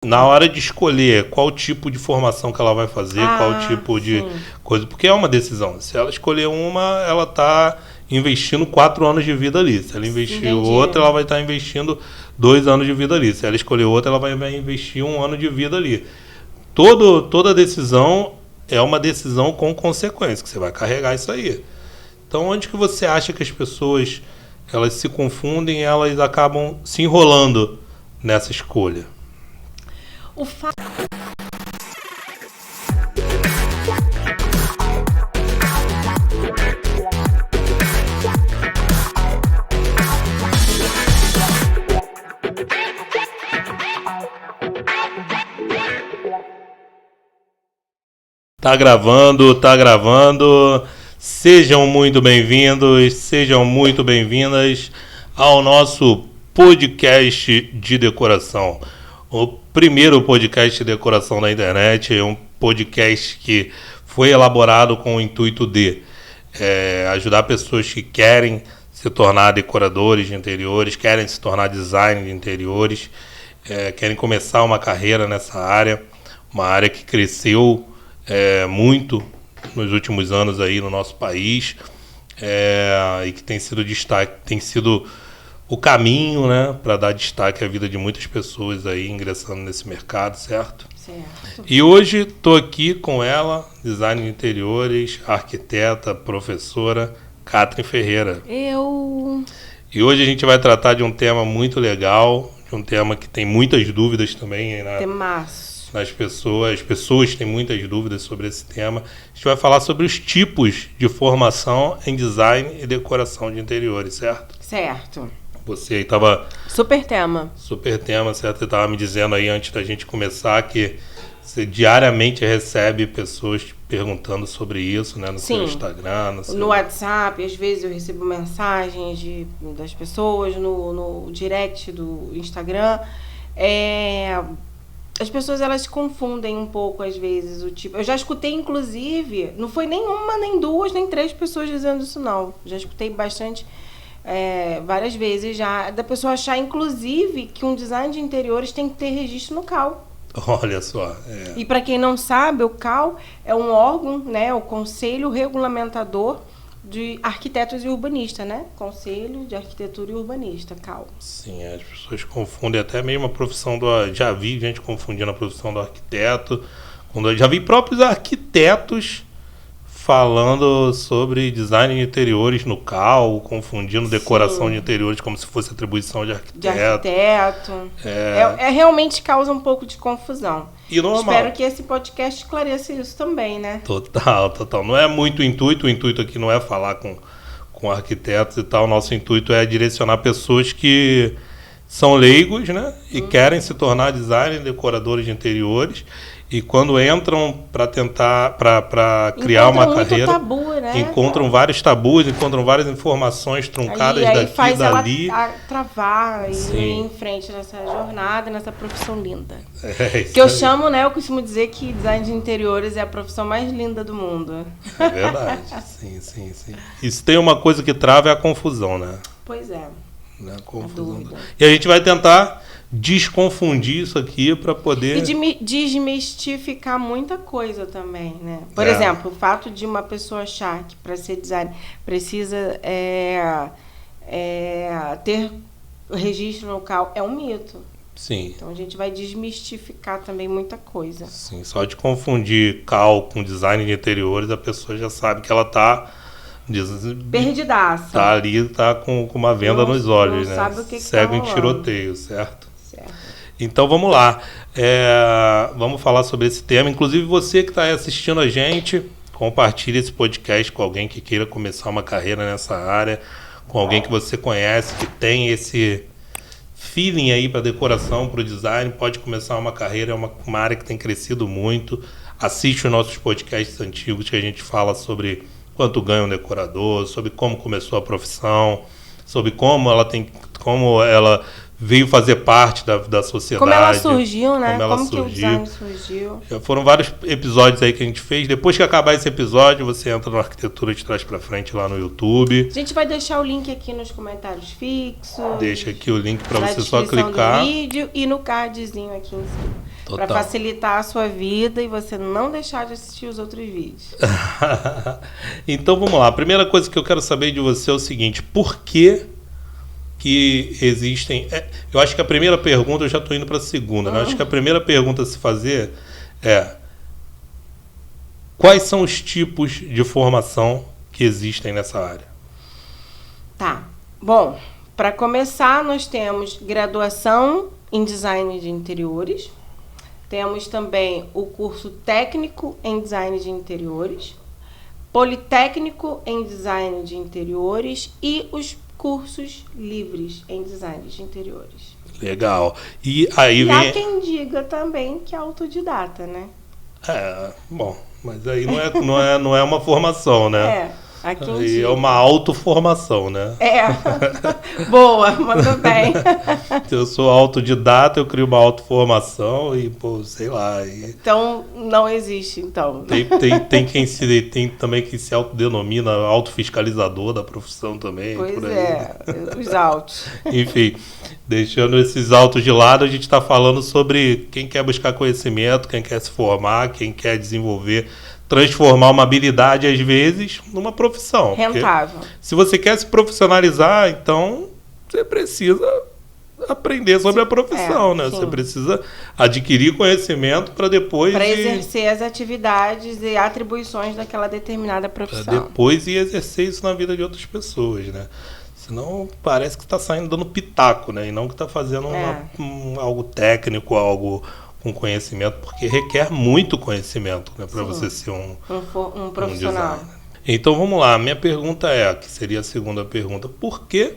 Na hora de escolher qual tipo de formação que ela vai fazer, qual tipo de coisa, porque é uma decisão. Se ela escolher uma, ela está investindo 4 anos de vida ali. Se ela investir outra, ela vai estar investindo 2 anos de vida ali. Se ela escolher outra, ela vai investir 1 ano de vida ali. Toda decisão é uma decisão com consequência, que você vai carregar isso aí. Então, onde que você acha que as pessoas elas se confundem e elas acabam se enrolando nessa escolha? Tá gravando. Sejam muito bem-vindos, sejam muito bem-vindas ao nosso podcast de decoração. O primeiro podcast de decoração da internet, é um podcast que foi elaborado com o intuito de ajudar pessoas que querem se tornar decoradores de interiores, querem se tornar designer de interiores, querem começar uma carreira nessa área, uma área que cresceu muito nos últimos anos aí no nosso país, e que tem sido destaque, tem sido o caminho, né, para dar destaque à vida de muitas pessoas aí ingressando nesse mercado, certo? Certo. E hoje estou aqui com ela, designer de interiores, arquiteta, professora, Catherine Ferreira. E hoje a gente vai tratar de um tema muito legal, de um tema que tem muitas dúvidas também, né? Nas pessoas. As pessoas têm muitas dúvidas sobre esse tema. A gente vai falar sobre os tipos de formação em design e decoração de interiores, certo? Certo. Você aí estava... Super tema, certo? Você estava me dizendo aí antes da gente começar que você diariamente recebe pessoas te perguntando sobre isso, né? No seu Instagram, no WhatsApp, às vezes eu recebo mensagens das pessoas no direct do Instagram. As pessoas, elas confundem um pouco, às vezes, o tipo... Eu já escutei, inclusive, não foi nem uma, nem duas, nem 3 pessoas dizendo isso, não. Já escutei bastante, várias vezes já, da pessoa achar, inclusive, que um design de interiores tem que ter registro no CAL. Olha só. E para quem não sabe, o CAL é um órgão, né, o Conselho Regulamentador de Arquitetos e Urbanistas, né? Conselho de Arquitetura e Urbanista, CAL. Sim, as pessoas confundem até mesmo a profissão do... Já vi gente confundindo a profissão do arquiteto. Já vi próprios arquitetos falando sobre design de interiores no CAL, confundindo decoração de interiores como se fosse atribuição de arquiteto. Realmente causa um pouco de confusão. E normal. Espero que esse podcast esclareça isso também, né? Total. Não é muito o intuito aqui não é falar com arquitetos e tal. Nosso intuito é direcionar pessoas que são leigos, né? E querem se tornar designers, decoradores de interiores. E quando entram para tentar, para criar uma carreira, tabu, né? Encontram vários tabus, encontram várias informações truncadas aí daqui faz e dali. Ela travar e ir em frente nessa jornada, nessa profissão linda. Que eu chamo, né? Eu costumo dizer que design de interiores é a profissão mais linda do mundo. É verdade, sim. E se tem uma coisa que trava é a confusão, né? Pois é. A confusão. E a gente vai tentar desconfundir isso aqui para poder... E desmistificar muita coisa também, né? Por exemplo, o fato de uma pessoa achar que para ser designer precisa ter registro no CAL é um mito. Sim. Então a gente vai desmistificar também muita coisa. Sim, só de confundir CAL com design de interiores, a pessoa já sabe que ela está... perdidaça. Tá ali, tá com uma venda nos olhos, né? Sabe o que segue em tiroteio, certo? Então vamos lá. Vamos falar sobre esse tema. Inclusive você que está assistindo a gente, compartilhe esse podcast com alguém que queira começar uma carreira nessa área, com alguém que você conhece, que tem esse feeling aí para decoração, para o design, pode começar uma carreira, é uma área que tem crescido muito. Assiste os nossos podcasts antigos que a gente fala sobre quanto ganha um decorador, sobre como começou a profissão, sobre como ela veio fazer parte da sociedade. Como ela surgiu, né? Como que o design surgiu. Já foram vários episódios aí que a gente fez. Depois que acabar esse episódio, você entra no Arquitetura de Trás para Frente lá no YouTube. A gente vai deixar o link aqui nos comentários fixos. Deixa aqui o link para você só clicar. No vídeo e no cardzinho aqui em cima. Para facilitar a sua vida e você não deixar de assistir os outros vídeos. Então vamos lá. A primeira coisa que eu quero saber de você é o seguinte: por que existem... eu acho que a primeira pergunta, eu já estou indo para a segunda, né? Acho que a primeira pergunta a se fazer é: quais são os tipos de formação que existem nessa área? Tá. Bom, para começar, nós temos graduação em design de interiores. Temos também o curso técnico em design de interiores, politécnico em design de interiores e os cursos livres em design de interiores. Legal. E aí vem... há quem diga também que é autodidata, né? Bom, mas aí não é uma formação, né? Há quem aí diga. É uma autoformação, né? Boa, mandou bem. Eu sou autodidata, eu crio uma autoformação e, sei lá. Então, não existe, então. Tem também quem se autodenomina autofiscalizador da profissão também. Pois por aí. Os autos. Enfim, deixando esses autos de lado, a gente está falando sobre quem quer buscar conhecimento, quem quer se formar, quem quer desenvolver, transformar uma habilidade, às vezes, numa profissão. Rentável. Se você quer se profissionalizar, então você precisa aprender sobre a profissão, né? Sim. Você precisa adquirir conhecimento para depois... Para exercer as atividades e atribuições daquela determinada profissão. Para depois ir exercer isso na vida de outras pessoas, né? Senão parece que está saindo dando pitaco, né? E não que está fazendo algo técnico, algo com conhecimento, porque requer muito conhecimento, né, para você ser um profissional. Designer. Então vamos lá, minha pergunta que seria a segunda pergunta: por que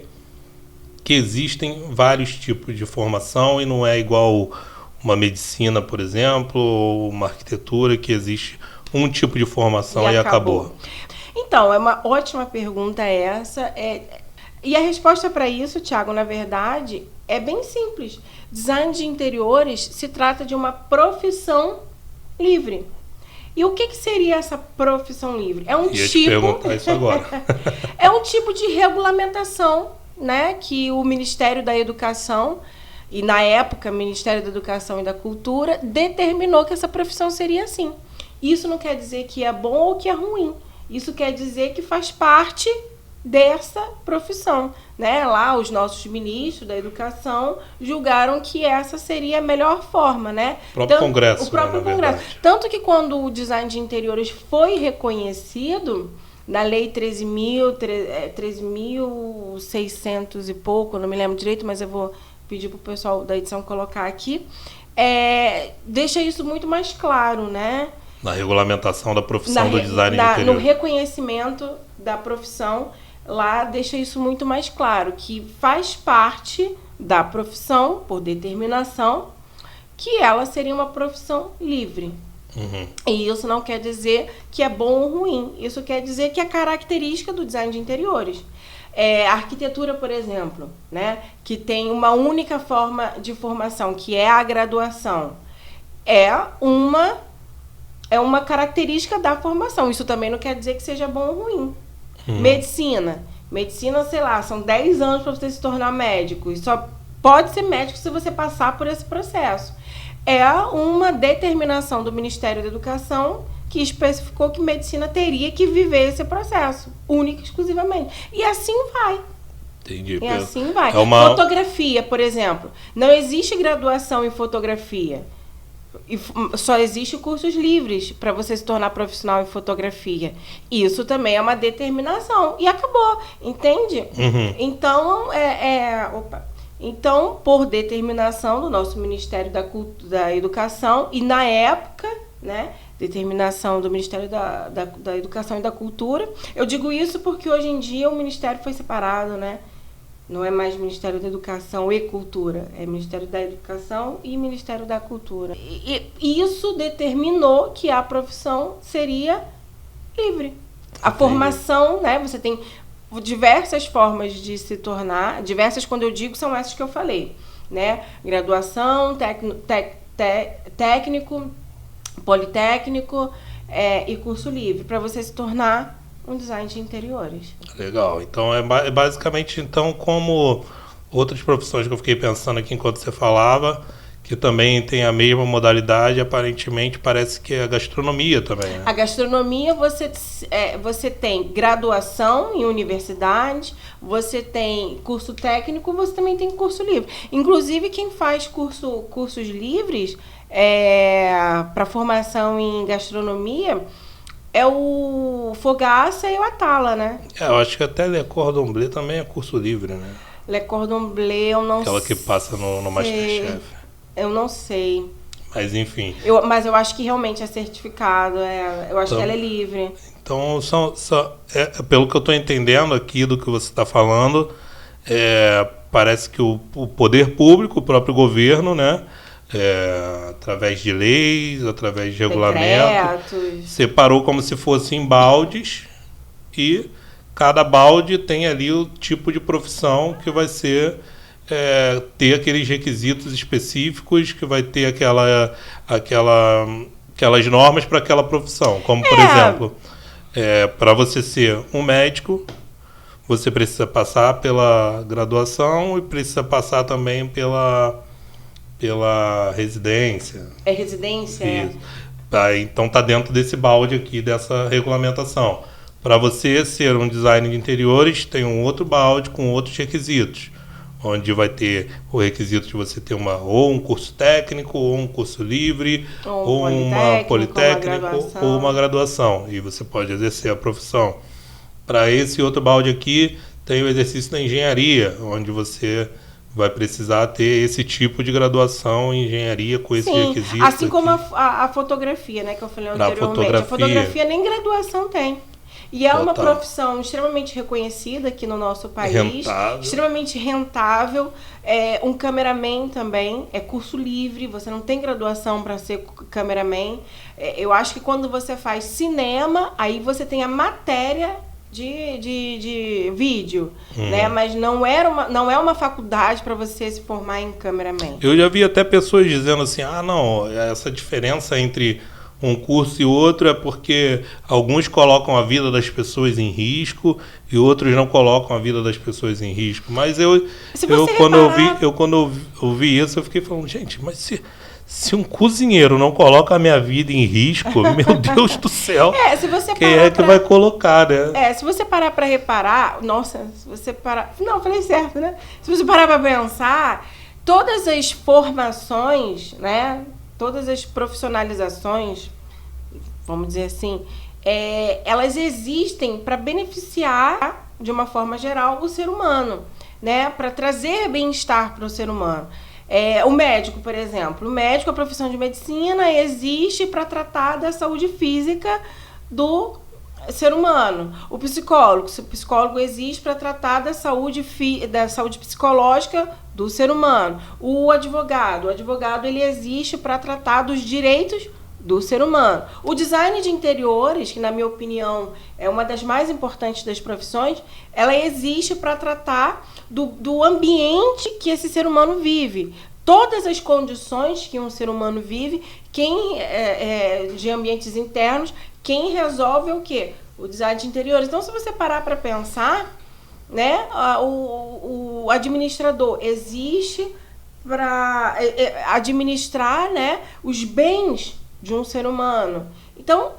existem vários tipos de formação e não é igual uma medicina, por exemplo, ou uma arquitetura, que existe um tipo de formação e acabou? Então, é uma ótima pergunta essa. E a resposta para isso, Thiago, na verdade, é bem simples. Design de interiores se trata de uma profissão livre. E o que seria essa profissão livre? É um te perguntar isso agora. É um tipo de regulamentação, né, que o Ministério da Educação, e na época o Ministério da Educação e da Cultura, determinou que essa profissão seria assim. Isso não quer dizer que é bom ou que é ruim. Isso quer dizer que faz parte dessa profissão, né? Lá os nossos ministros da educação julgaram que essa seria a melhor forma, né? O próprio Congresso. O próprio Congresso. Tanto que quando o design de interiores foi reconhecido na Lei 13.600 e pouco, não me lembro direito, mas eu vou pedir para o pessoal da edição colocar aqui, deixa isso muito mais claro, né? Na regulamentação da profissão do design de interiores. No reconhecimento da profissão, lá deixa isso muito mais claro, que faz parte da profissão, por determinação, que ela seria uma profissão livre. Uhum. E isso não quer dizer que é bom ou ruim. Isso quer dizer que é característica do design de interiores. A arquitetura, por exemplo, né, que tem uma única forma de formação, que é a graduação, é uma característica da formação. Isso também não quer dizer que seja bom ou ruim. Medicina, sei lá, são 10 anos para você se tornar médico. E só pode ser médico se você passar por esse processo. É uma determinação do Ministério da Educação que especificou que medicina teria que viver esse processo, única e exclusivamente. E assim vai. Entendi. E assim vai. Fotografia, por exemplo. Não existe graduação em fotografia. E só existe cursos livres para você se tornar profissional em fotografia. Isso também é uma determinação. E acabou, entende? Uhum. Então, Então, por determinação do nosso Ministério da Educação, e na época, né, determinação do Ministério da Educação e da Cultura. Eu digo isso porque hoje em dia o Ministério foi separado, né? Não é mais Ministério da Educação e Cultura, é Ministério da Educação e Ministério da Cultura. E isso determinou que a profissão seria livre. A formação, né? Você tem diversas formas de se tornar, diversas, quando eu digo, são essas que eu falei. né? Graduação, técnico, politécnico e curso livre, para você se tornar um design de interiores. Legal. Então, é basicamente então como outras profissões que eu fiquei pensando aqui enquanto você falava, que também tem a mesma modalidade, aparentemente parece que é a gastronomia também, né? A gastronomia, você tem graduação em universidade, você tem curso técnico, você também tem curso livre. Inclusive, quem faz cursos livres para formação em gastronomia é o Fogaça e o Atala, né? Eu acho que até Le Cordon Bleu também é curso livre, né? Le Cordon Bleu, eu não sei. Aquela que passa no Masterchef. Eu não sei. Mas enfim. Mas eu acho que realmente é certificado. Eu acho que ela é livre. Então, pelo que eu estou entendendo aqui do que você está falando, parece que o poder público, o próprio governo, né, através de leis, através de regulamento, separou como se fossem baldes e cada balde tem ali o tipo de profissão que vai ser ter aqueles requisitos específicos, que vai ter aquelas normas para aquela profissão. Como, por exemplo, para você ser um médico, você precisa passar pela graduação e precisa passar também pela residência. É residência? Isso. Então está dentro desse balde aqui, dessa regulamentação. Para você ser um designer de interiores, tem um outro balde com outros requisitos, onde vai ter o requisito de você ter ou um curso técnico, ou um curso livre, ou uma politécnico, ou uma graduação. E você pode exercer a profissão. Para esse outro balde aqui, tem o exercício da engenharia, onde você vai precisar ter esse tipo de graduação em engenharia com esse requisito. Assim como a fotografia, né, que eu falei anteriormente. A fotografia nem graduação tem. E é uma profissão extremamente reconhecida aqui no nosso país, extremamente rentável. Um cameraman também é curso livre, você não tem graduação para ser cameraman. Eu acho que quando você faz cinema, aí você tem a matéria de vídeo, né? Mas não é uma faculdade para você se formar em cameraman. Eu já vi até pessoas dizendo assim, não, essa diferença entre um curso e outro é porque alguns colocam a vida das pessoas em risco e outros não colocam a vida das pessoas em risco. Mas quando eu ouvi isso, eu fiquei falando, gente, mas se um cozinheiro não coloca a minha vida em risco, meu Deus do céu, quem é que vai colocar, né? Se você parar para reparar, não, falei certo, né? Se você parar para pensar, todas as formações, né? Todas as profissionalizações, vamos dizer assim, elas existem para beneficiar, de uma forma geral, o ser humano, né? Para trazer bem-estar para o ser humano. O médico, por exemplo. A profissão de medicina existe para tratar da saúde física do ser humano. O psicólogo existe para tratar da saúde psicológica do ser humano. O advogado ele existe para tratar dos direitos do ser humano. O design de interiores, que na minha opinião é uma das mais importantes das profissões, ela existe para tratar do ambiente que esse ser humano vive. Todas as condições que um ser humano vive, de ambientes internos, quem resolve é o quê? O design de interiores. Então, se você parar para pensar, né, o administrador existe para administrar, né, os bens de um ser humano. Então,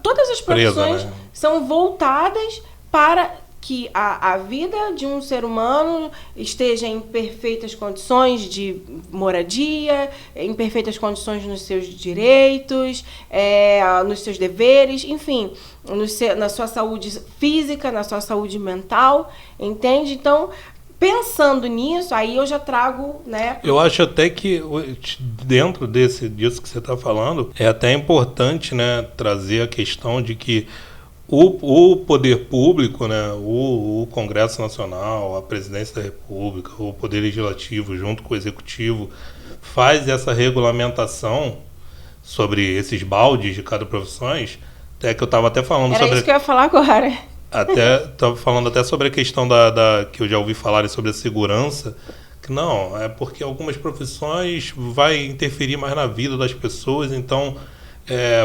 todas as profissões são voltadas para que a vida de um ser humano esteja em perfeitas condições de moradia, em perfeitas condições nos seus direitos, nos seus deveres, enfim, na sua saúde física, na sua saúde mental, entende? Então, pensando nisso, aí eu já trago, né? Eu acho até que dentro disso que você está falando, é até importante, né, trazer a questão de que o poder público, né, o Congresso Nacional, a Presidência da República, o Poder Legislativo, junto com o Executivo, faz essa regulamentação sobre esses baldes de cada profissão. Até que eu estava até falando sobre... Era isso que eu ia falar agora. Estava falando até sobre a questão que eu já ouvi falarem sobre a segurança, que que não, é porque algumas profissões vai interferir mais na vida das pessoas, então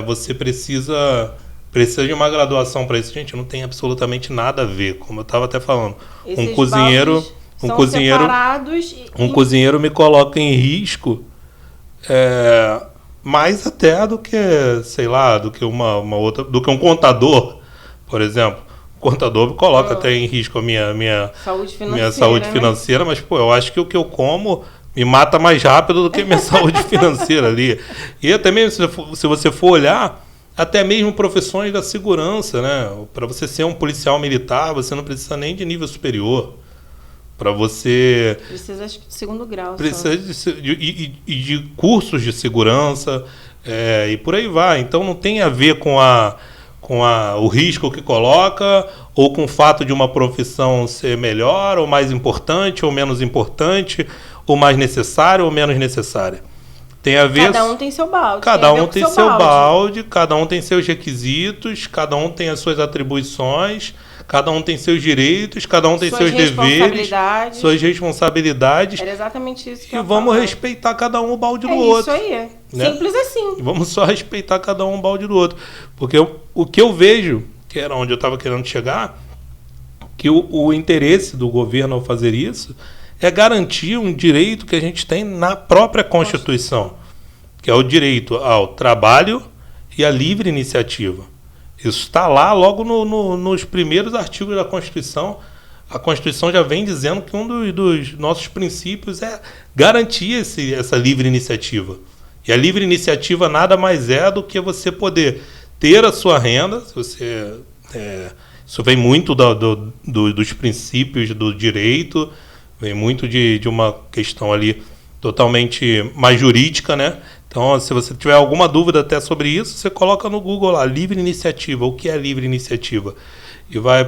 você precisa de uma graduação para isso. Gente, não tem absolutamente nada a ver, como eu estava até falando. Esses baldes são separados um cozinheiro me coloca em risco mais até do que, sei lá, do que uma outra, do que um contador, por exemplo. O contador me coloca até em risco a minha saúde financeira, mas pô, eu acho que o que eu como me mata mais rápido do que a minha saúde financeira ali. E até mesmo se você for olhar, até mesmo profissões da segurança, né? Para você ser um policial militar, você não precisa nem de nível superior. Para você... Precisa, acho que, de segundo grau. Precisa de cursos de segurança e por aí vai. Então não tem a ver com o risco que coloca ou com o fato de uma profissão ser melhor ou mais importante ou menos importante ou mais necessária ou menos necessária. Tem a ver... Cada um tem seu balde. Cada um tem seu balde, cada um tem seus requisitos, cada um tem as suas atribuições, cada um tem seus direitos, cada um tem seus deveres, suas responsabilidades. Era exatamente isso que eu E vamos respeitar cada um o balde do outro. É isso aí. Né? Simples assim. Vamos só respeitar cada um o balde do outro. Porque o que eu vejo, que era onde eu estava querendo chegar, que o interesse do governo ao fazer isso é garantir um direito que a gente tem na própria Constituição, que é o direito ao trabalho e à livre iniciativa. Isso está lá logo nos primeiros artigos da Constituição. A Constituição já vem dizendo que um dos nossos princípios é garantir essa livre iniciativa. E a livre iniciativa nada mais é do que você poder ter a sua renda. Isso vem muito dos princípios do direito, vem muito de uma questão ali totalmente mais jurídica, né? Então, se você tiver alguma dúvida até sobre isso, você coloca no Google lá, livre iniciativa. O que é livre iniciativa? E vai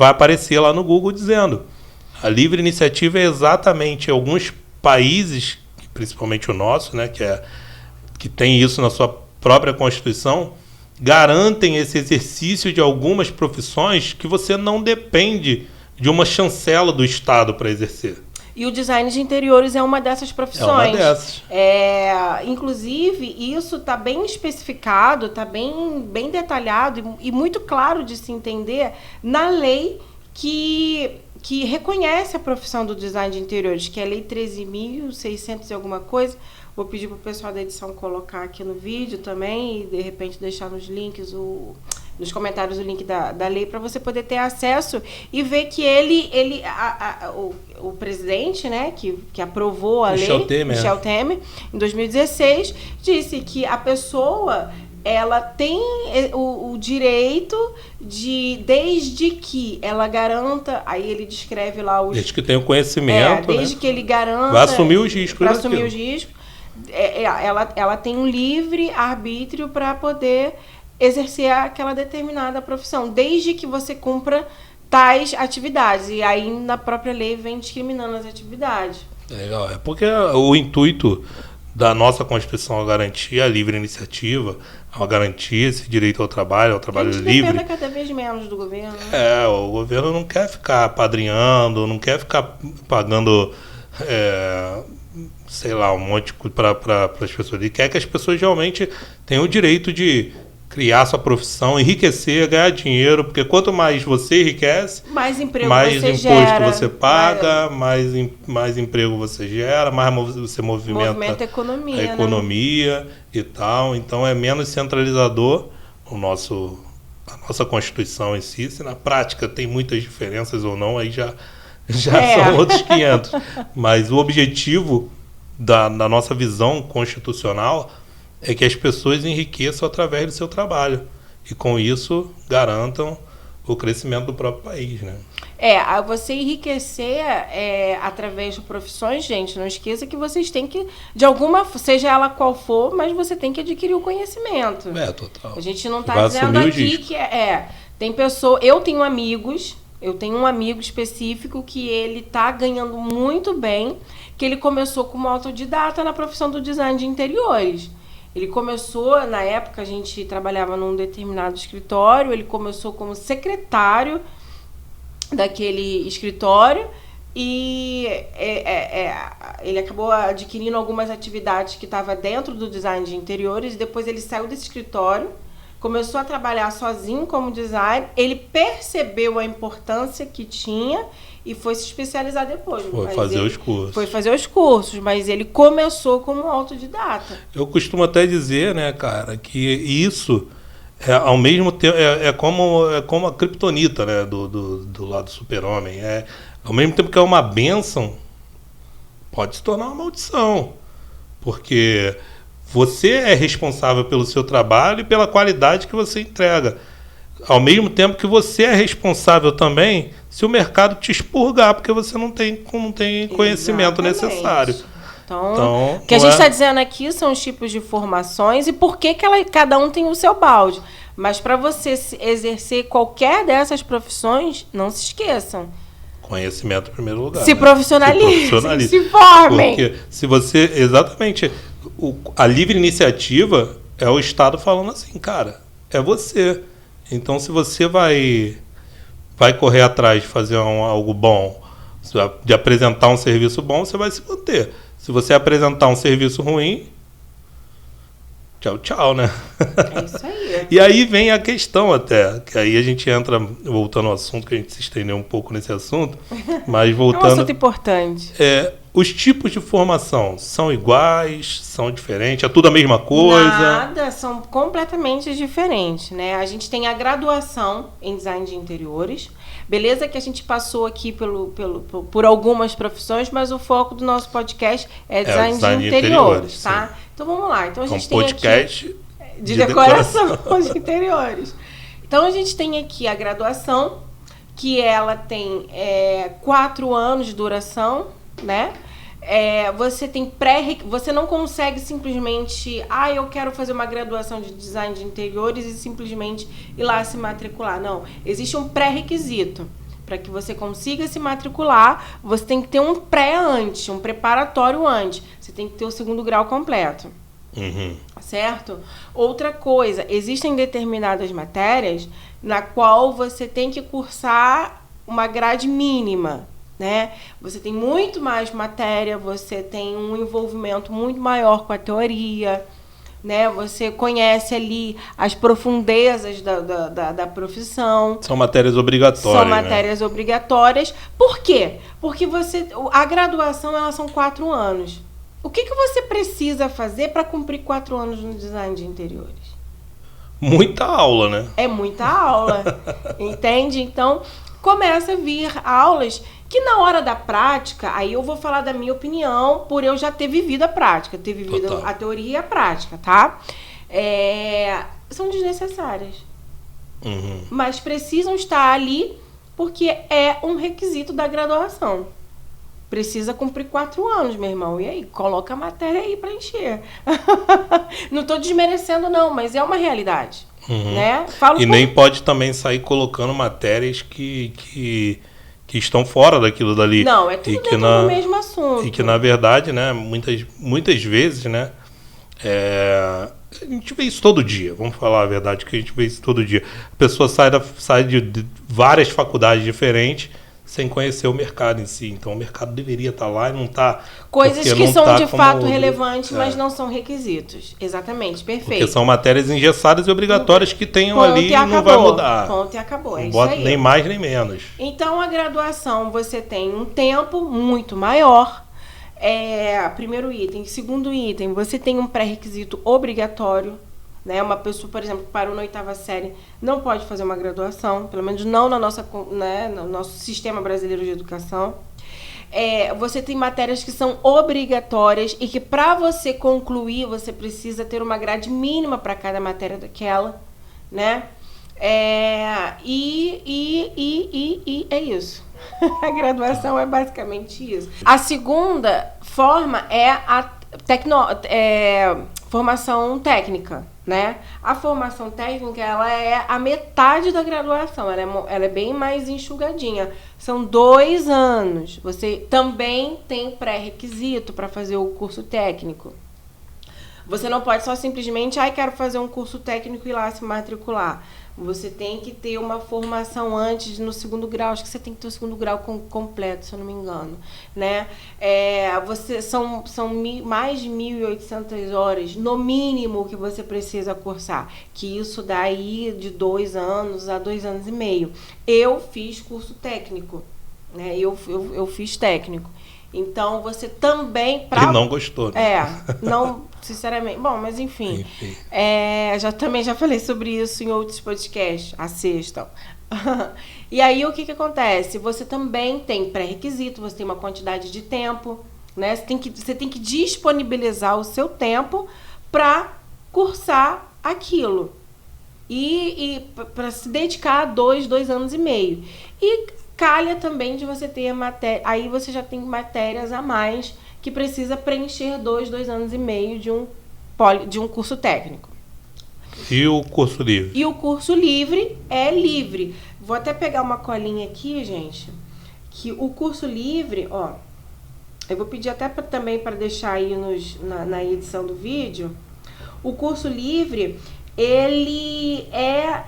aparecer lá no Google dizendo. A livre iniciativa é exatamente alguns países, principalmente o nosso, né, que tem isso na sua própria Constituição, garantem esse exercício de algumas profissões que você não depende de uma chancela do Estado para exercer. E o design de interiores é uma dessas profissões. É uma dessas. Inclusive, isso está bem especificado, está bem detalhado e muito claro de se entender na lei que reconhece a profissão do design de interiores, que é a Lei 13.600 e alguma coisa. Vou pedir para o pessoal da edição colocar aqui no vídeo também e, de repente, deixar nos links, nos comentários o link da lei para você poder ter acesso e ver que o presidente, né, que aprovou a lei, Michel Temer, em 2016, disse que a pessoa ela tem o direito desde que ela garanta, aí ele descreve lá os... Desde que tenha o conhecimento, desde que ele garanta... Vai assumir os riscos. Para assumir os riscos. Ela tem um livre arbítrio para poder exercer aquela determinada profissão, desde que você cumpra tais atividades. E aí, na própria lei, vem discriminando as atividades. Legal, porque o intuito da nossa Constituição é garantir a livre iniciativa, a garantir esse direito ao trabalho livre. Depende cada vez menos do governo. O governo não quer ficar apadrinhando, não quer ficar pagando, sei lá, um monte para as pessoas. Ele quer que as pessoas realmente tenham o direito de criar sua profissão, enriquecer, ganhar dinheiro, porque quanto mais você enriquece, mais emprego mais você imposto gera, você paga, mais emprego você gera, mais você movimenta a economia, né? E tal. Então é menos centralizador a nossa Constituição em si. Se na prática tem muitas diferenças ou não, aí já são outros 500. Mas o objetivo da nossa visão constitucional é que as pessoas enriqueçam através do seu trabalho e, com isso, garantam o crescimento do próprio país, né? Você enriquecer através de profissões, gente, não esqueça que vocês têm que, de alguma, seja ela qual for, mas você tem que adquirir o conhecimento. Total. A gente não está dizendo aqui que tem pessoa, eu tenho um amigo específico que ele está ganhando muito bem, que ele começou como autodidata na profissão do design de interiores. Ele começou, na época a gente trabalhava num determinado escritório, ele começou como secretário daquele escritório, E ele acabou adquirindo algumas atividades que estavam dentro do design de interiores. Depois ele saiu desse escritório, começou a trabalhar sozinho como designer. Ele percebeu a importância que tinha e foi se especializar depois. Foi fazer os cursos. Foi fazer os cursos, mas ele começou como autodidata. Eu costumo até dizer, né, cara, que isso ao mesmo tempo é como a criptonita, né, do lado do super-homem. Ao mesmo tempo que é uma bênção, pode se tornar uma maldição. Porque você é responsável pelo seu trabalho e pela qualidade que você entrega. Ao mesmo tempo que você é responsável também se o mercado te expurgar, porque você não tem conhecimento necessário. Então, o que a gente está dizendo aqui são os tipos de formações e por que cada um tem o seu balde. Mas para você exercer qualquer dessas profissões, não se esqueçam. Conhecimento em primeiro lugar. Se profissionalize, se formem. Porque se você... Exatamente. A livre iniciativa é o Estado falando assim, cara, é você. Então, se você vai correr atrás de fazer algo bom, de apresentar um serviço bom, você vai se manter. Se você apresentar um serviço ruim, tchau, tchau, né? É isso aí. E aí vem a questão até, que aí a gente entra, voltando ao assunto, que a gente se estendeu um pouco nesse assunto, mas voltando... É um assunto importante. Os tipos de formação são iguais, são diferentes, é tudo a mesma coisa? Nada, são completamente diferentes, né? A gente tem a graduação em design de interiores, beleza que a gente passou aqui por algumas profissões, mas o foco do nosso podcast é design de interiores, tá? Sim. Então vamos lá. Então a gente tem podcast aqui de decoração de interiores. Então a gente tem aqui a graduação, que ela tem 4 anos de duração, né? Você tem você não consegue simplesmente, eu quero fazer uma graduação de design de interiores e simplesmente ir lá se matricular. Não, existe um pré-requisito. Para que você consiga se matricular, você tem que ter um pré antes, um preparatório antes. Você tem que ter o 2º grau completo. Uhum. Certo? Outra coisa, existem determinadas matérias na qual você tem que cursar uma grade mínima, né? Você tem muito mais matéria, você tem um envolvimento muito maior com a teoria, né? Você conhece ali as profundezas da profissão. São matérias obrigatórias. São matérias obrigatórias. Por quê? Porque a graduação, elas são 4 anos. O que você precisa fazer para cumprir 4 anos no design de interiores? Muita aula, né? É muita aula, entende? Então, começa a vir aulas que na hora da prática, aí eu vou falar da minha opinião, por eu já ter vivido a prática, ter vivido a teoria e a prática, tá? São desnecessárias. Uhum. Mas precisam estar ali porque é um requisito da graduação. Precisa cumprir 4 anos, meu irmão. E aí, coloca a matéria aí para encher. Não estou desmerecendo, não, mas é uma realidade. Uhum. Né? Nem pode também sair colocando matérias que estão fora daquilo dali. Não, é tudo dentro do mesmo assunto. E que, na verdade, né, muitas vezes, né, a gente vê isso todo dia. Vamos falar a verdade, que a gente vê isso todo dia. A pessoa sai de várias faculdades diferentes sem conhecer o mercado em si. Então, o mercado deveria estar lá e não está. Coisas que são de fato relevantes, mas não são requisitos. Exatamente, perfeito. Porque são matérias engessadas e obrigatórias que tenham ali e não vai mudar. Ponto e acabou, não isso bota aí. Nem mais nem menos. Então, a graduação, você tem um tempo muito maior. Primeiro item. Segundo item, você tem um pré-requisito obrigatório. Né? Uma pessoa, por exemplo, que parou na 8ª série não pode fazer uma graduação, pelo menos não no nosso sistema brasileiro de educação. Você tem matérias que são obrigatórias e que para você concluir, você precisa ter uma grade mínima para cada matéria daquela, né? E é isso. A graduação é basicamente isso. A segunda forma é a formação técnica, né? A formação técnica, ela é a metade da graduação, ela é bem mais enxugadinha. São 2 anos. Você também tem pré-requisito para fazer o curso técnico. Você não pode só simplesmente, quero fazer um curso técnico e ir lá se matricular. Você tem que ter uma formação antes no segundo grau. Acho que você tem que ter o segundo grau completo, se eu não me engano, né? São mais de 1.800 horas, no mínimo, que você precisa cursar. Que isso daí de 2 anos a 2 anos e meio. Eu fiz curso técnico, né? Eu fiz técnico. Então, você também... E não gostou, né? Não, sinceramente. Bom, mas enfim. Também já falei sobre isso em outros podcasts. Assistam. E aí, o que acontece? Você também tem pré-requisito, você tem uma quantidade de tempo, né? Você tem que disponibilizar o seu tempo para cursar aquilo. E para se dedicar a 2 anos e meio. E calha também de você ter matéria. Aí você já tem matérias a mais que precisa preencher 2 anos e meio de um curso técnico. E o curso livre? E o curso livre é livre. Vou até pegar uma colinha aqui, gente. Que o curso livre, ó. Eu vou pedir até também para deixar aí na edição do vídeo. O curso livre, ele é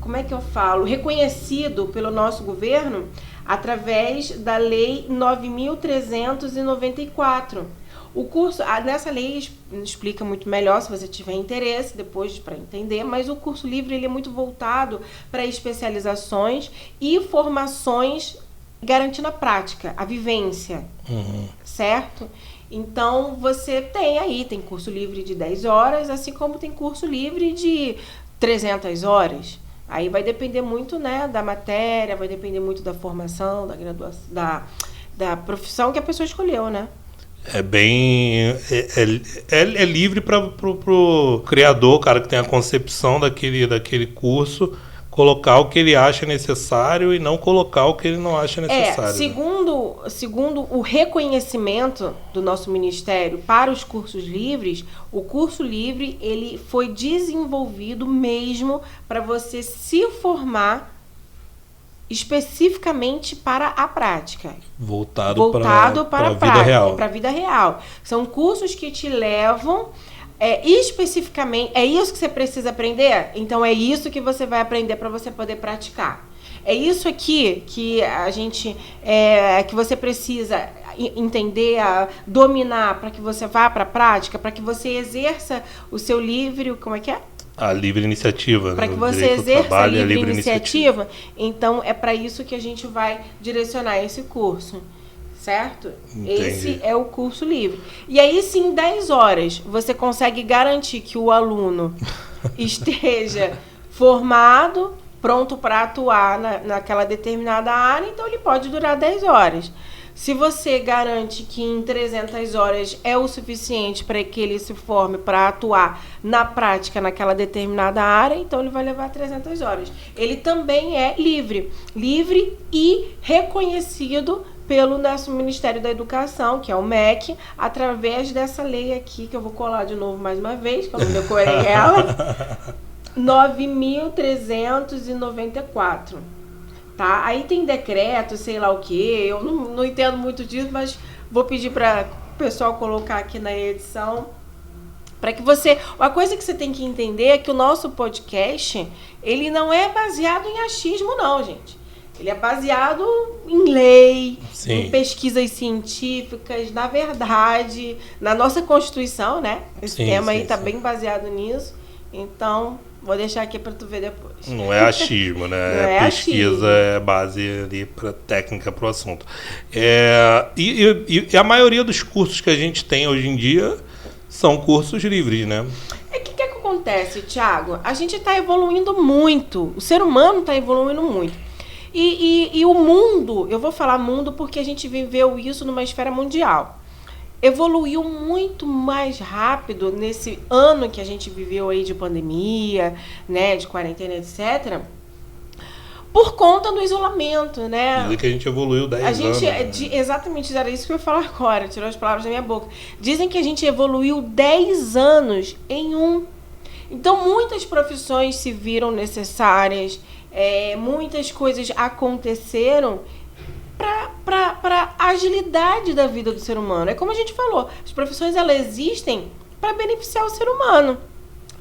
como é que eu falo? Reconhecido pelo nosso governo através da Lei 9.394. O curso, nessa lei explica muito melhor se você tiver interesse depois para entender, mas o curso livre ele é muito voltado para especializações e formações garantindo a prática, a vivência, certo? Então, você tem curso livre de 10 horas, assim como tem curso livre de 300 horas. Aí vai depender muito, né, da matéria, vai depender muito da formação, da graduação, da profissão que a pessoa escolheu, né? É livre para pro criador, cara, que tem a concepção daquele curso, colocar o que ele acha necessário e não colocar o que ele não acha necessário. Segundo o reconhecimento do nosso ministério para os cursos livres, o curso livre ele foi desenvolvido mesmo para você se formar especificamente para a prática. Voltado para a vida real. Para a vida real. São cursos que te levam especificamente, é isso que você precisa aprender? Então é isso que você vai aprender para você poder praticar. É isso aqui que a gente que você precisa entender, dominar para que você vá para a prática, para que você exerça o seu livre, como é que é? A livre iniciativa. Para que você exerça a livre iniciativa, então é para isso que a gente vai direcionar esse curso. Certo? Entendi. Esse é o curso livre. E aí, sim, em 10 horas, você consegue garantir que o aluno esteja formado, pronto para atuar naquela determinada área, então ele pode durar 10 horas. Se você garante que em 300 horas é o suficiente para que ele se forme para atuar na prática naquela determinada área, então ele vai levar 300 horas. Ele também é livre e reconhecido pelo nosso Ministério da Educação, que é o MEC, através dessa lei aqui, que eu vou colar de novo mais uma vez, que eu não decorei ela, 9.394. Tá? Aí tem decreto, sei lá o quê, eu não entendo muito disso, mas vou pedir para o pessoal colocar aqui na edição, para que você... Uma coisa que você tem que entender é que o nosso podcast, ele não é baseado em achismo, não, gente. Ele é baseado em lei, em pesquisas científicas, na verdade, na nossa Constituição, né? Esse tema aí está bem baseado nisso. Então, vou deixar aqui para tu ver depois. Não é achismo, né? Pesquisa, achismo. É base ali para técnica para o assunto. E a maioria dos cursos que a gente tem hoje em dia são cursos livres, né? O que acontece, Thiago? A gente está evoluindo muito. O ser humano está evoluindo muito. E o mundo, eu vou falar mundo porque a gente viveu isso numa esfera mundial, evoluiu muito mais rápido nesse ano que a gente viveu aí de pandemia, né, de quarentena, etc., por conta do isolamento, né? Dizem que a gente evoluiu 10 anos. Exatamente, era isso que eu ia falar agora, tirou as palavras da minha boca. Dizem que a gente evoluiu 10 anos em um. Então, muitas profissões se viram necessárias, muitas coisas aconteceram para a agilidade da vida do ser humano. É como a gente falou, as profissões elas existem para beneficiar o ser humano,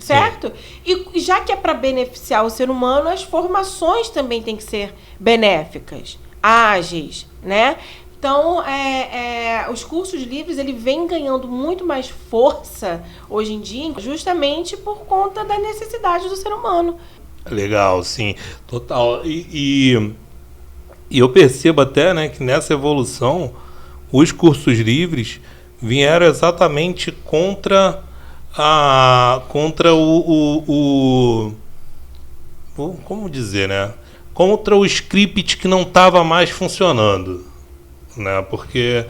certo? E já que é para beneficiar o ser humano, as formações também têm que ser benéficas, ágeis, né? Então, os cursos livres, ele vem ganhando muito mais força hoje em dia, justamente por conta da necessidade do ser humano. Legal, sim, total. E eu percebo até, né, que nessa evolução, os cursos livres vieram exatamente contra como dizer, né? Contra o script que não estava mais funcionando, né? Porque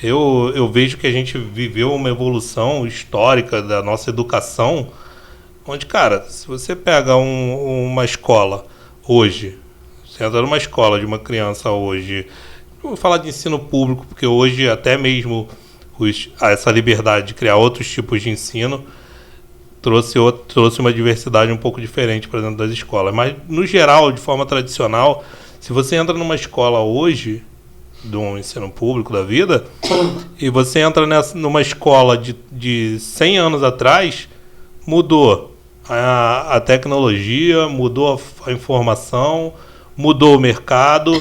eu vejo que a gente viveu uma evolução histórica da nossa educação, onde, cara, se você pega uma escola hoje, você entra numa escola de uma criança hoje, não vou falar de ensino público, porque hoje até mesmo essa liberdade de criar outros tipos de ensino trouxe uma diversidade um pouco diferente para dentro das escolas. Mas, no geral, de forma tradicional, se você entra numa escola hoje, de um ensino público da vida, e você entra numa escola de 100 anos atrás, mudou a tecnologia, mudou a informação, mudou o mercado,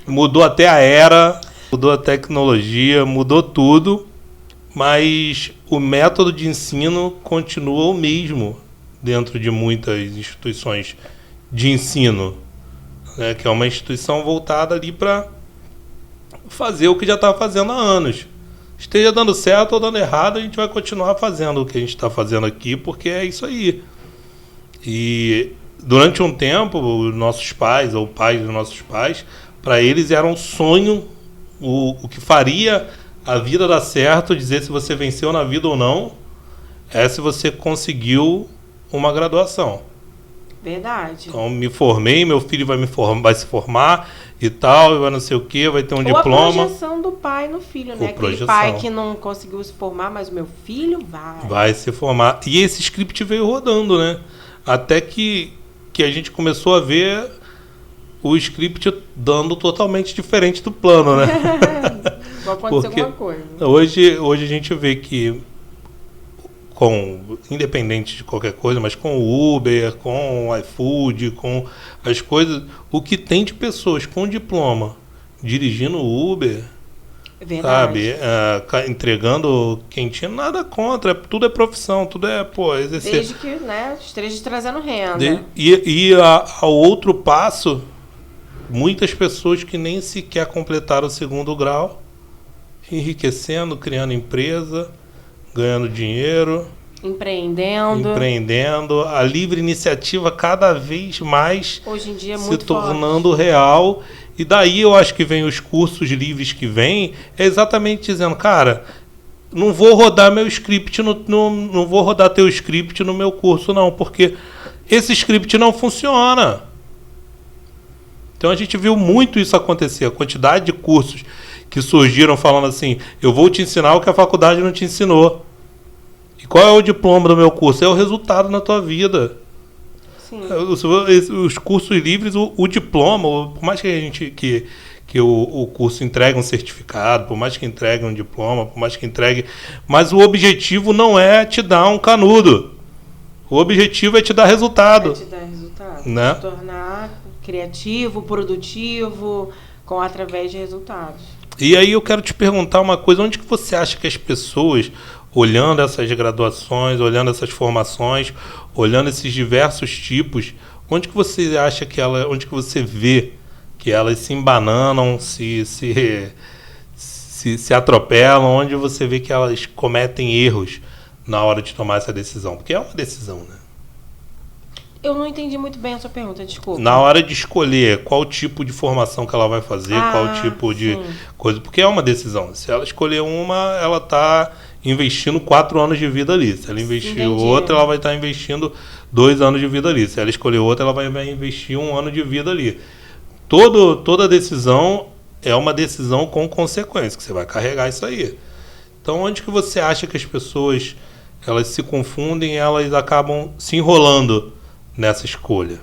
mudou até a era, mudou a tecnologia, mudou tudo, mas o método de ensino continua o mesmo dentro de muitas instituições de ensino, né, que é uma instituição voltada ali para fazer o que já está fazendo há anos. Esteja dando certo ou dando errado, a gente vai continuar fazendo o que a gente está fazendo aqui, porque é isso aí. E durante um tempo, os nossos pais, ou pais dos nossos pais, para eles era um sonho, o que faria a vida dar certo, dizer se você venceu na vida ou não, é se você conseguiu uma graduação. Verdade. Então, me formei, meu filho vai se formar e tal, vai não sei o que, vai ter um diploma. Ou a projeção do pai no filho, né? Aquele pai que não conseguiu se formar, mas o meu filho vai. Vai se formar. E esse script veio rodando, né? Até que a gente começou a ver o script dando totalmente diferente do plano, né? Vai acontecer alguma coisa. Hoje a gente vê que, independente de qualquer coisa, mas com o Uber, com o iFood, com as coisas, o que tem de pessoas com diploma dirigindo o Uber, sabe, entregando quentinho, nada contra, tudo é profissão, tudo é, exercer. Desde que, né, esteja trazendo renda. E ao outro passo, muitas pessoas que nem sequer completaram o 2º grau, enriquecendo, criando empresa, ganhando dinheiro, empreendendo, a livre iniciativa cada vez mais hoje em dia é se muito tornando forte. Real. E daí eu acho que vem os cursos livres que vêm, é exatamente dizendo, cara, não vou rodar meu script, não vou rodar teu script no meu curso não, porque esse script não funciona. Então a gente viu muito isso acontecer, a quantidade de cursos que surgiram falando assim, eu vou te ensinar o que a faculdade não te ensinou. E qual é o diploma do meu curso? É o resultado na tua vida. Sim. Os cursos livres, o diploma, por mais que a gente que o curso entregue um certificado, por mais que entregue um diploma, por mais que entregue, mas o objetivo não é te dar um canudo. O objetivo é te dar resultado. Né? Se tornar criativo, produtivo, através de resultados. E aí eu quero te perguntar uma coisa, onde que você acha que as pessoas, olhando essas graduações, olhando essas formações, olhando esses diversos tipos, onde que você acha onde que você vê que elas se embananam, se atropelam, onde você vê que elas cometem erros na hora de tomar essa decisão? Porque é uma decisão, né? Eu não entendi muito bem a sua pergunta, desculpa. Na hora de escolher qual tipo de formação que ela vai fazer, qual tipo de coisa, porque é uma decisão. Se ela escolher uma, ela está investindo 4 anos de vida ali. Se ela investir outra, ela vai estar investindo 2 anos de vida ali. Se ela escolher outra, ela vai investir 1 ano de vida ali. Toda decisão é uma decisão com consequência, que você vai carregar isso aí. Então, onde que você acha que as pessoas elas se confundem, elas acabam se enrolando nessa escolha?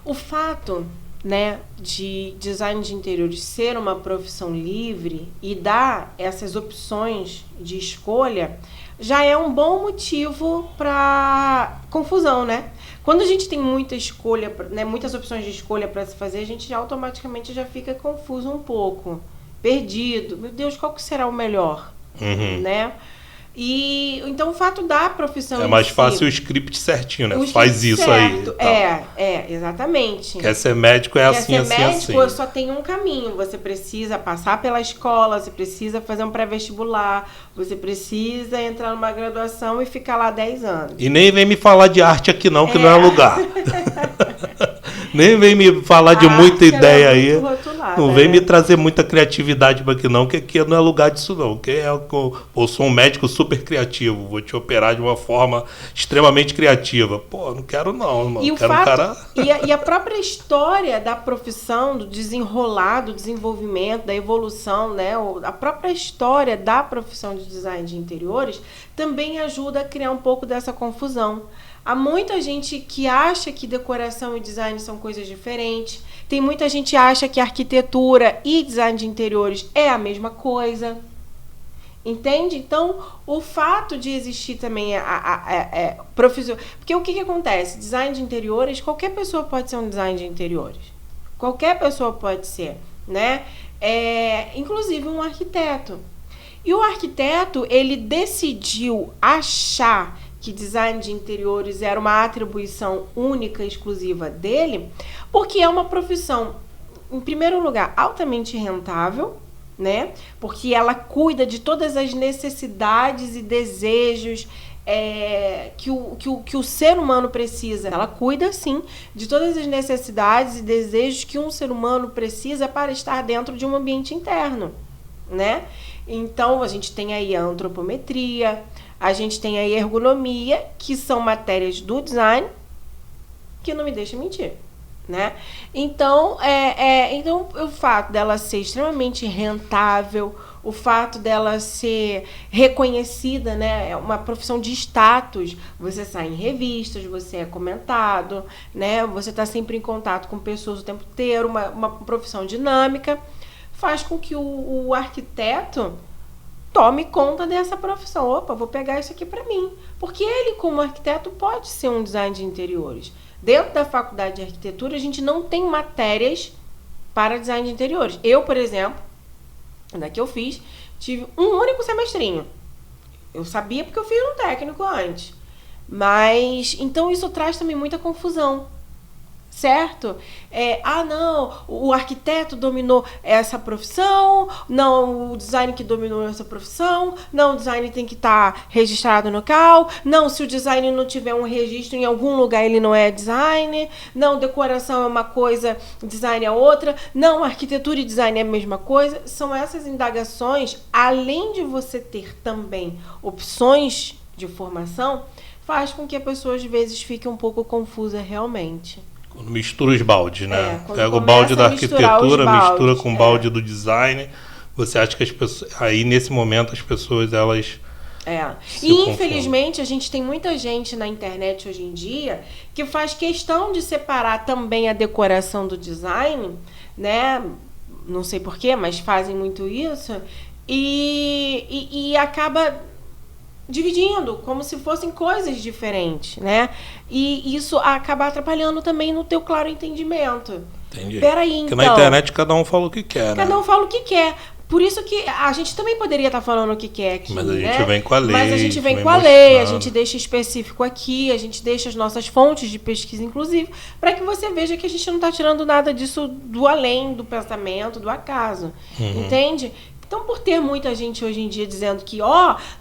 O fato, né, de design de interiores ser uma profissão livre e dar essas opções de escolha já é um bom motivo para confusão, né? Quando a gente tem muita escolha, né, muitas opções de escolha para se fazer, a gente automaticamente já fica confuso um pouco, perdido. Meu Deus, qual que será o melhor, né? E então o fato da profissão é mais fácil o script certinho, né? O Faz isso certo, aí. Exatamente. Quer ser médico é assim, Quer ser assim, médico, assim. só tem um caminho. Você precisa passar pela escola, você precisa fazer um pré-vestibular, você precisa entrar numa graduação e ficar lá 10 anos. E nem vem me falar de arte aqui não, que não é lugar. Nem vem me falar de muita ideia aí. Não vem me trazer muita criatividade para aqui não, que aqui não é lugar disso não. Que eu sou um médico super criativo, vou te operar de uma forma extremamente criativa. Pô, não quero não, irmão. E, quero um cara... e a própria história da profissão, do desenrolar, do desenvolvimento, da evolução, né? A própria história da profissão de design de interiores também ajuda a criar um pouco dessa confusão. Há muita gente que acha que decoração e design são coisas diferentes. Tem muita gente que acha que arquitetura e design de interiores é a mesma coisa. Entende? Então, o fato de existir também profissão... Porque o que acontece? Design de interiores, qualquer pessoa pode ser um design de interiores. Qualquer pessoa pode ser, né? Inclusive um arquiteto. E o arquiteto, ele decidiu achar que design de interiores era uma atribuição única e exclusiva dele, porque é uma profissão, em primeiro lugar, altamente rentável, né? Porque ela cuida de todas as necessidades e desejos que o ser humano precisa. Ela cuida, sim, de todas as necessidades e desejos que um ser humano precisa para estar dentro de um ambiente interno, né? Então, a gente tem aí a antropometria, a gente tem aí a ergonomia, que são matérias do design, que não me deixa mentir, né? Então, então, o fato dela ser extremamente rentável, o fato dela ser reconhecida, né? É uma profissão de status. Você sai em revistas, você é comentado, né? Você está sempre em contato com pessoas o tempo inteiro, uma profissão dinâmica, faz com que o arquiteto tome conta dessa profissão. Opa, vou pegar isso aqui para mim. Porque ele, como arquiteto, pode ser um design de interiores. Dentro da faculdade de arquitetura, a gente não tem matérias para design de interiores. Eu, por exemplo, na que eu fiz, tive um único semestrinho. Eu sabia porque eu fiz um técnico antes. Mas, então isso traz também muita confusão. Certo? Não, o arquiteto dominou essa profissão, não, o design que dominou essa profissão, não, o design tem que estar registrado no CAL, não, se o design não tiver um registro em algum lugar ele não é design, não, decoração é uma coisa, design é outra, não, arquitetura e design é a mesma coisa. São essas indagações, além de você ter também opções de formação, faz com que a pessoa às vezes fique um pouco confusa realmente. Quando mistura os baldes, né? Pega o balde da arquitetura, mistura com o balde do design. Você acha que as pessoas... Aí, nesse momento, as pessoas, elas... E, infelizmente, a gente tem muita gente na internet hoje em dia que faz questão de separar também a decoração do design, né? Não sei porquê, mas fazem muito isso. E acaba dividindo, como se fossem coisas diferentes, né? E isso acaba atrapalhando também no teu claro entendimento. Entendi. Peraí, então... Porque na internet cada um fala o que quer, né? Cada um fala o que quer. Por isso que a gente também poderia estar falando o que quer aqui, mas a gente vem com a lei. Mas a gente vem com a lei, a gente deixa específico aqui, a gente deixa as nossas fontes de pesquisa, inclusive, para que você veja que a gente não está tirando nada disso do além, do pensamento, do acaso. Entende? Então, por ter muita gente hoje em dia dizendo que,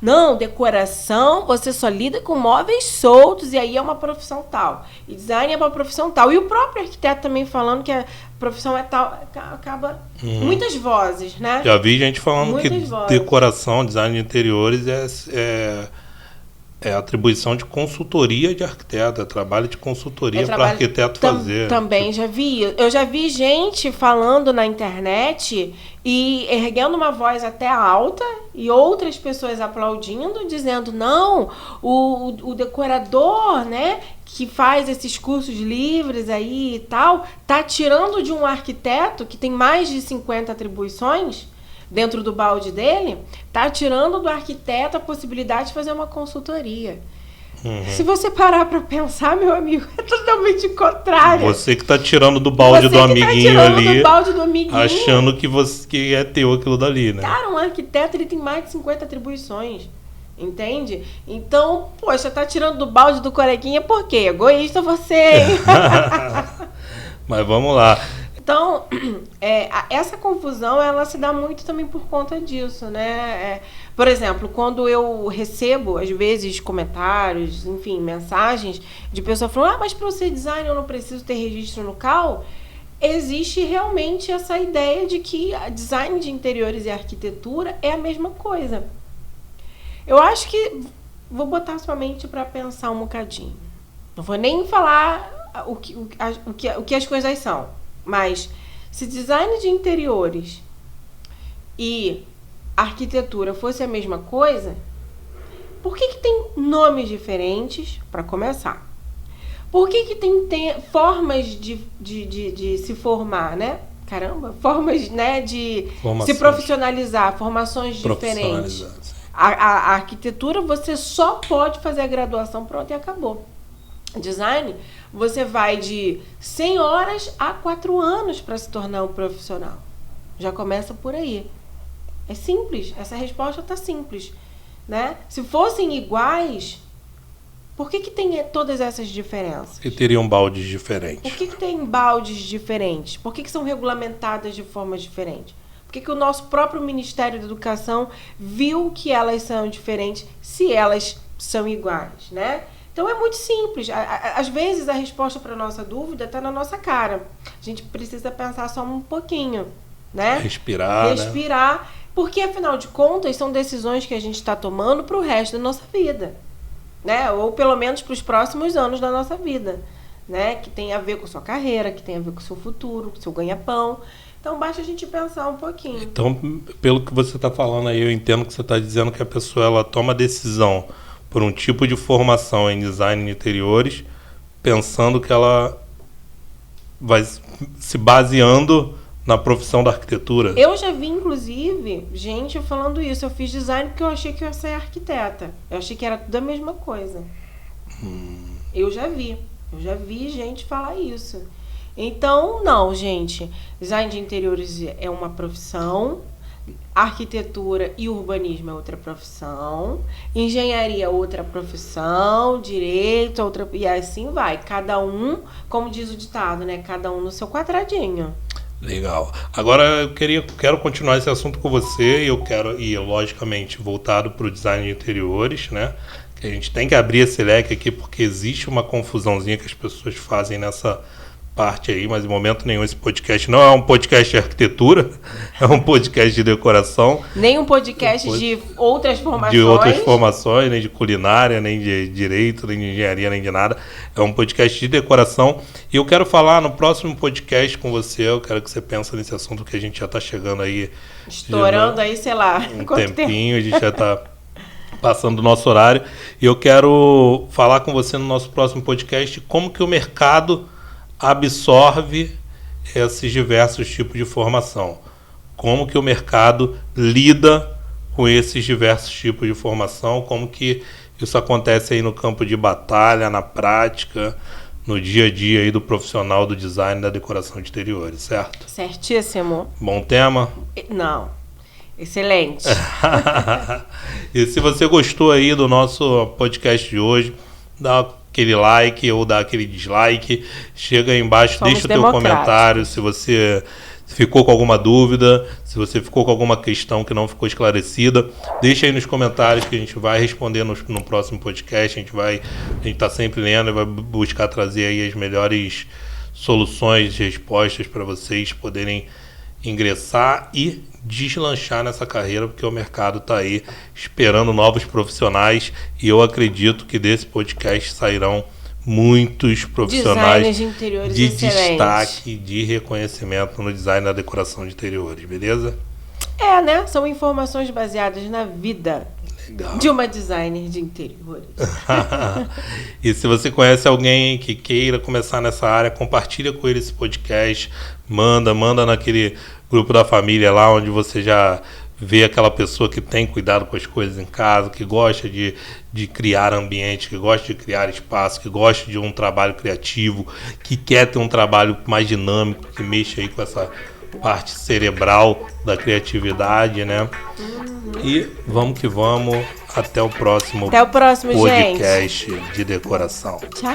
não, decoração, você só lida com móveis soltos e aí é uma profissão tal. E design é uma profissão tal. E o próprio arquiteto também falando que a profissão é tal, acaba... Muitas vozes, né? Já vi gente falando muitas que vozes. Decoração, design de interiores é atribuição de consultoria de arquiteto, é trabalho de consultoria para arquiteto fazer. Também já vi. Eu já vi gente falando na internet e erguendo uma voz até alta e outras pessoas aplaudindo, dizendo, não, o decorador, né, que faz esses cursos livres aí e tal, tá tirando de um arquiteto que tem mais de 50 atribuições dentro do balde dele, está tirando do arquiteto a possibilidade de fazer uma consultoria. Se você parar para pensar, meu amigo, é totalmente contrário. Você que está tirando do balde do amiguinho ali, do balde do amiguinho, achando que é teu aquilo dali, né? Cara, um arquiteto ele tem mais de 50 atribuições. Entende? Então, poxa, tá tirando do balde do coleguinha por quê? Egoísta você, hein? Mas vamos lá. Então, essa confusão, ela se dá muito também por conta disso, né? Por exemplo, quando eu recebo, às vezes, comentários, enfim, mensagens de pessoas falando, mas para eu ser designer eu não preciso ter registro no CAL, existe realmente essa ideia de que a design de interiores e arquitetura é a mesma coisa. Eu acho que vou botar sua mente para pensar um bocadinho. Não vou nem falar o que as coisas são, mas se design de interiores e arquitetura fosse a mesma coisa, por que tem nomes diferentes, para começar? Por que tem formas de se formar, né? Caramba, formas, né, de se profissionalizar, formações diferentes. A arquitetura, você só pode fazer a graduação, pronto, e acabou. Design, você vai de 100 horas a 4 anos para se tornar um profissional. Já começa por aí. É simples, essa resposta está simples, né? Se fossem iguais, por que tem todas essas diferenças? Que teriam baldes diferentes. Por que tem baldes diferentes? Por que são regulamentadas de formas diferentes? Por que o nosso próprio Ministério da Educação viu que elas são diferentes se elas são iguais, né? Então é muito simples. Às vezes a resposta para a nossa dúvida está na nossa cara. A gente precisa pensar só um pouquinho, né? Respirar, né? Porque afinal de contas são decisões que a gente está tomando para o resto da nossa vida, né? Ou pelo menos para os próximos anos da nossa vida, né? Que tem a ver com sua carreira, que tem a ver com o seu futuro, com o seu ganha-pão. Então, basta a gente pensar um pouquinho. Então, pelo que você está falando aí, eu entendo que você está dizendo que a pessoa ela toma decisão por um tipo de formação em design de interiores, pensando que ela vai se baseando na profissão da arquitetura. Eu já vi, inclusive, gente falando isso. Eu fiz design porque eu achei que eu ia ser arquiteta. Eu achei que era tudo a mesma coisa. Eu já vi gente falar isso. Então, não, gente. Design de interiores é uma profissão. Arquitetura e urbanismo é outra profissão. Engenharia é outra profissão. Direito, outra... E assim vai. Cada um, como diz o ditado, né? Cada um no seu quadradinho. Legal. Agora eu quero continuar esse assunto com você. Eu quero ir, logicamente, voltado para o design de interiores, né? Que a gente tem que abrir esse leque aqui porque existe uma confusãozinha que as pessoas fazem nessa parte aí, mas em momento nenhum esse podcast não é um podcast de arquitetura, é um podcast de decoração. Nem um podcast de outras formações. De outras formações, nem de culinária, nem de direito, nem de engenharia, nem de nada. É um podcast de decoração. E eu quero falar no próximo podcast com você, eu quero que você pense nesse assunto que a gente já está chegando aí. Estourando aí, sei lá. Um tempinho, a gente já está passando o nosso horário. E eu quero falar com você no nosso próximo podcast como que o mercado absorve esses diversos tipos de formação. Como que o mercado lida com esses diversos tipos de formação, como que isso acontece aí no campo de batalha, na prática, no dia a dia aí do profissional do design e da decoração de interiores, certo? Certíssimo. Bom tema? Não. Excelente. E se você gostou aí do nosso podcast de hoje, dá aquele like ou dá aquele dislike, chega aí embaixo, deixa o teu comentário se você ficou com alguma dúvida, se você ficou com alguma questão que não ficou esclarecida, deixa aí nos comentários que a gente vai responder no próximo podcast. A gente está sempre lendo e vai buscar trazer aí as melhores soluções e respostas para vocês poderem ingressar e deslanchar nessa carreira, porque o mercado está aí esperando novos profissionais e eu acredito que desse podcast sairão muitos profissionais de destaque, de reconhecimento no design da decoração de interiores, beleza? Né? São informações baseadas na vida. Legal. De uma designer de interiores. E se você conhece alguém que queira começar nessa área, compartilha com ele esse podcast, manda naquele grupo da família lá onde você já ver aquela pessoa que tem cuidado com as coisas em casa, que gosta de criar ambiente, que gosta de criar espaço, que gosta de um trabalho criativo, que quer ter um trabalho mais dinâmico, que mexa aí com essa parte cerebral da criatividade, né? E vamos que vamos. Até o próximo Até o próximo, podcast gente. de decoração. Tchau.